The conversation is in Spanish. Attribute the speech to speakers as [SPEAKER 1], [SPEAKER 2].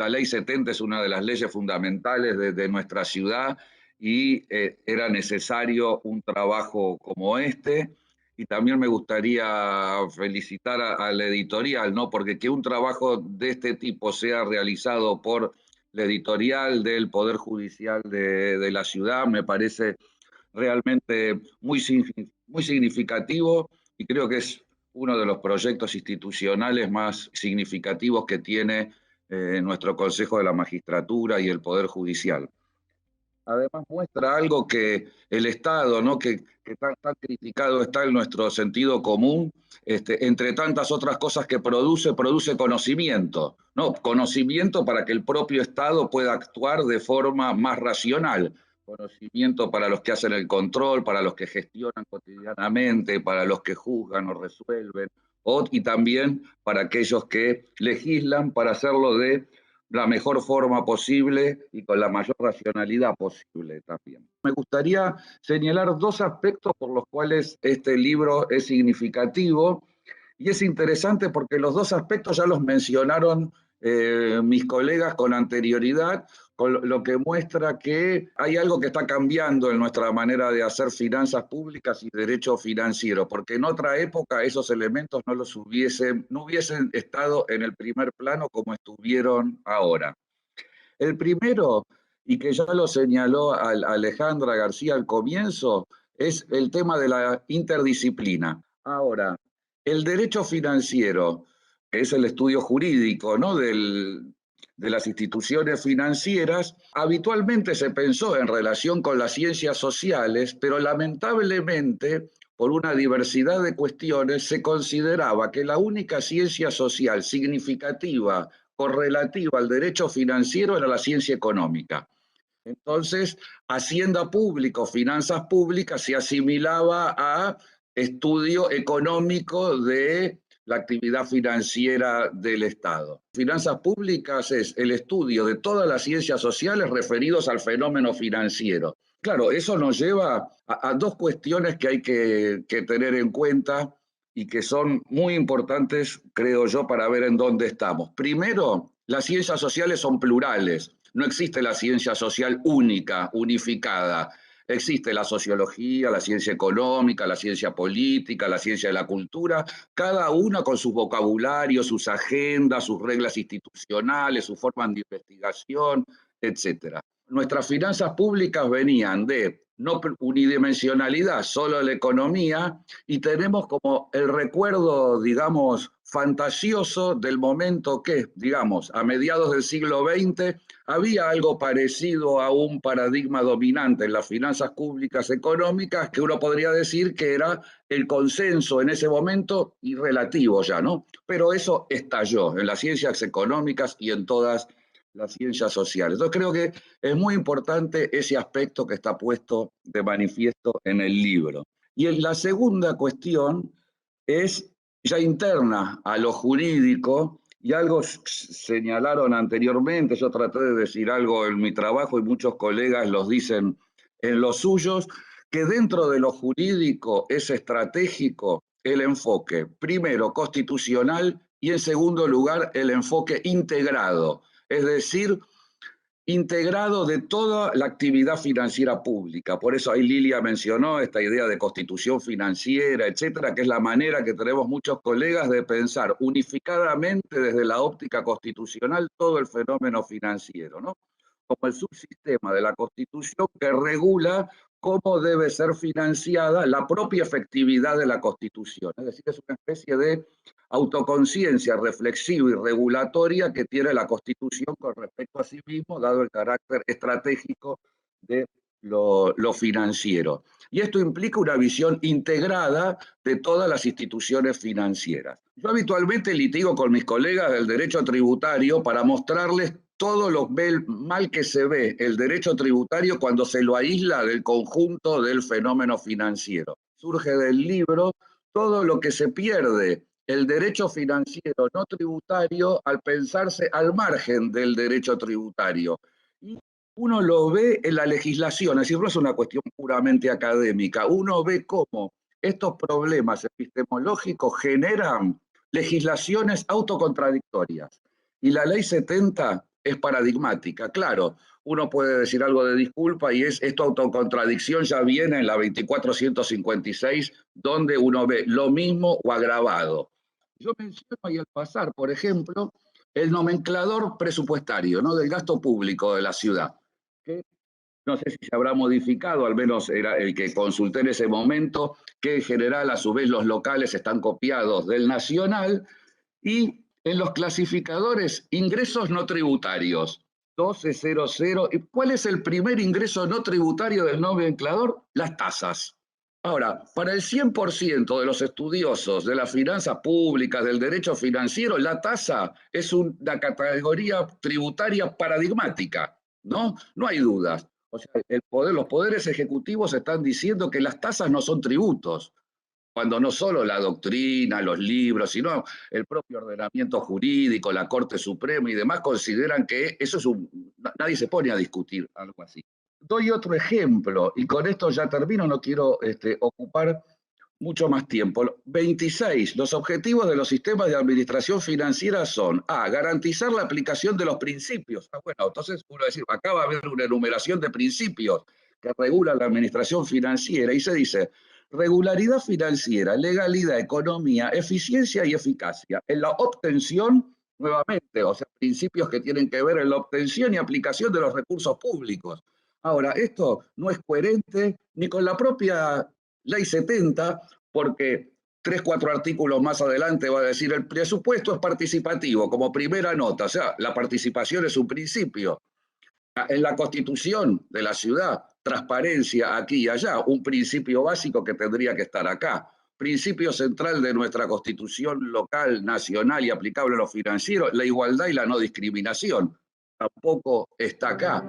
[SPEAKER 1] la ley 70 es una de las leyes fundamentales de nuestra ciudad y era necesario un trabajo como este. Y también me gustaría felicitar a la editorial, ¿no? Porque que un trabajo de este tipo sea realizado por la editorial del Poder Judicial de la ciudad me parece realmente muy significativo y creo que es uno de los proyectos institucionales más significativos que tiene nuestro Consejo de la Magistratura y el Poder Judicial. Además muestra algo que el Estado, ¿no? que tan criticado está en nuestro sentido común, entre tantas otras cosas que produce conocimiento, ¿no? Conocimiento para que el propio Estado pueda actuar de forma más racional, conocimiento para los que hacen el control, para los que gestionan cotidianamente, para los que juzgan o resuelven, y también para aquellos que legislan para hacerlo de la mejor forma posible y con la mayor racionalidad posible también. Me gustaría señalar dos aspectos por los cuales este libro es significativo y es interesante porque los dos aspectos ya los mencionaron mis colegas con anterioridad, con lo que muestra que hay algo que está cambiando en nuestra manera de hacer finanzas públicas y derecho financiero, porque en otra época esos elementos no hubiesen estado en el primer plano como estuvieron ahora. El primero, y que ya lo señaló Alejandra García al comienzo, es el tema de la interdisciplina. Ahora, el derecho financiero, que es el estudio jurídico, ¿no? de las instituciones financieras, habitualmente se pensó en relación con las ciencias sociales, pero lamentablemente, por una diversidad de cuestiones, se consideraba que la única ciencia social significativa correlativa al derecho financiero era la ciencia económica. Entonces, hacienda pública o finanzas públicas se asimilaba a estudio económico de la actividad financiera del Estado. Finanzas públicas es el estudio de todas las ciencias sociales referidos al fenómeno financiero. Claro, eso nos lleva a dos cuestiones que hay que tener en cuenta y que son muy importantes, creo yo, para ver en dónde estamos. Primero, las ciencias sociales son plurales. No existe la ciencia social única, unificada. Existe la sociología, la ciencia económica, la ciencia política, la ciencia de la cultura, cada una con sus vocabularios, sus agendas, sus reglas institucionales, su forma de investigación, etcétera. Nuestras finanzas públicas venían de no unidimensionalidad, solo la economía, y tenemos como el recuerdo, digamos, fantasioso del momento que, digamos, a mediados del siglo XX, había algo parecido a un paradigma dominante en las finanzas públicas económicas que uno podría decir que era el consenso en ese momento y relativo ya, ¿no? Pero eso estalló en las ciencias económicas y en todas las ciencias sociales. Entonces creo que es muy importante ese aspecto que está puesto de manifiesto en el libro. Y la segunda cuestión es ya interna a lo jurídico, y algo señalaron anteriormente, yo traté de decir algo en mi trabajo y muchos colegas los dicen en los suyos, que dentro de lo jurídico es estratégico el enfoque, primero constitucional y en segundo lugar el enfoque integrado, es decir, integrado de toda la actividad financiera pública. Por eso ahí Lilia mencionó esta idea de constitución financiera, etcétera, que es la manera que tenemos muchos colegas de pensar unificadamente desde la óptica constitucional todo el fenómeno financiero, ¿no? Como el subsistema de la Constitución que regula cómo debe ser financiada la propia efectividad de la Constitución. Es decir, es una especie de autoconciencia reflexiva y regulatoria que tiene la Constitución con respecto a sí mismo, dado el carácter estratégico de lo financiero. Y esto implica una visión integrada de todas las instituciones financieras. Yo habitualmente litigo con mis colegas del derecho tributario para mostrarles todo lo mal que se ve el derecho tributario cuando se lo aísla del conjunto del fenómeno financiero. Surge del libro todo lo que se pierde el derecho financiero no tributario al pensarse al margen del derecho tributario. Y uno lo ve en la legislación, es decir, no es una cuestión puramente académica, uno ve cómo estos problemas epistemológicos generan legislaciones autocontradictorias. Y la ley 70 es paradigmática. Claro, uno puede decir algo de disculpa y esta autocontradicción ya viene en la 2456, donde uno ve lo mismo o agravado. Yo menciono ahí al pasar, por ejemplo, el nomenclador presupuestario, ¿no?, del gasto público de la ciudad, que no sé si se habrá modificado, al menos era el que consulté en ese momento, que en general a su vez los locales están copiados del nacional, y en los clasificadores ingresos no tributarios, 1200. ¿Y cuál es el primer ingreso no tributario del nomenclador? Las tasas. Ahora, para el 100% de los estudiosos de las finanzas públicas, del derecho financiero, la tasa es una categoría tributaria paradigmática, ¿no? No hay dudas. O sea, los poderes ejecutivos están diciendo que las tasas no son tributos, cuando no solo la doctrina, los libros, sino el propio ordenamiento jurídico, la Corte Suprema y demás consideran que eso es nadie se pone a discutir algo así. Doy otro ejemplo, y con esto ya termino, no quiero ocupar mucho más tiempo. 26. Los objetivos de los sistemas de administración financiera son: A, garantizar la aplicación de los principios. Bueno, entonces uno decir, acá va a haber una enumeración de principios que regulan la administración financiera, y se dice: regularidad financiera, legalidad, economía, eficiencia y eficacia. En la obtención, nuevamente, o sea, principios que tienen que ver en la obtención y aplicación de los recursos públicos. Ahora, esto no es coherente ni con la propia Ley 70, porque 3, 4 artículos más adelante va a decir: el presupuesto es participativo, como primera nota, o sea, la participación es un principio. En la Constitución de la ciudad, transparencia aquí y allá, un principio básico que tendría que estar acá. Principio central de nuestra Constitución local, nacional y aplicable a lo financiero, la igualdad y la no discriminación. Tampoco está acá.